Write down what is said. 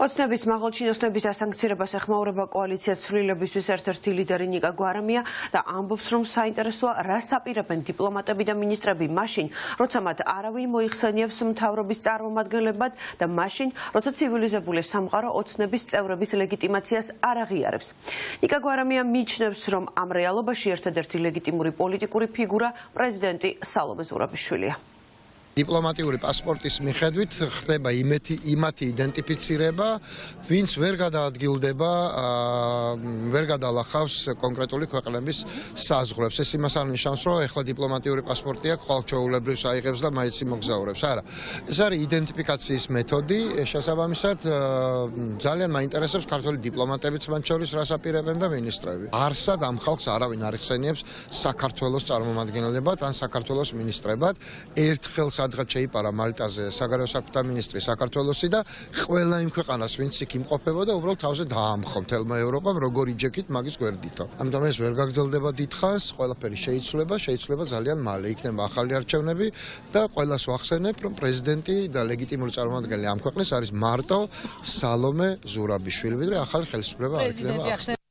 ოცნების მაღალჩინოსნების დასანქცირებას ეხმაურება კოალიციას ცვლილებისთვის ერთ-ერთი ლიდერი ნიკა გვარამია და ამბობს, რომ საინტერესოა, რას აპირებენ დიპლომატები და მინისტრები მაშინ, როცა მათ არავინ მოიხსენიებს მთავრობის წარმომადგენლებად და მაშინ, როცა ცივილიზებული სამყარო ოცნების წევრების ლეგიტიმაციას არ აღიარებს. ნიკა გვარამია მიიჩნევს, რომ ამ რეალობაში ერთადერთი ლეგიტიმური პოლიტიკური ფიგურა პრეზიდენტი სალომე ზურაბიშვილია. Დიპლომატიური პასპორტის მიხედვით ხდება იმათი იდენტიფიცირება, ვინც ვერ გადაადგილდება, ვერ გადალახავს კონკრეტული ქვეყნების საზღვრებს. ეს იმას არნიშნავს, რომ ეხლა დიპლომატიური პასპორტი აქვს, ხვალ ჩვეულებრივს აიღებს და მაინც იმოგზაურებს. არა. ეს არის იდენტიფიკაციის მეთოდი, შესაბამისად ძალიან მაინტერესებს ქართული დიპლომატებიც მათ შორის რას აპირებენ და მინისტრები. არსად ამ ხალხს არავინ არ იხსენიებს საქართველოს წარმომადგენლებად ან საქართველოს მინისტრებად. ერთხელ სადღაც შეიპარა მალტაზე საგარეო საქმეთა მინისტრი საქართველოსი და ყველა იმ ქვეყანას ვინც იქ იმყოფებოდა უბრალოდ თავზე დაამხო მთელმა ევროპამ როგორ იჯექით მაგის გვერდითო. ამიტომ ეს ვერ გაგრძელდება დიდხანს, ყველაფერი შეიცვლება ძალიან მალე. იქნება ახალი არჩევნები და ყველას ვახსენებ, რომ პრეზიდენტი და ლეგიტიმური წარმომადგენელი ამ ქვეყნის არის მარტო სალომე ზურაბიშვილი, ვიდრე ახალი ხელისუფლება არ იქნება.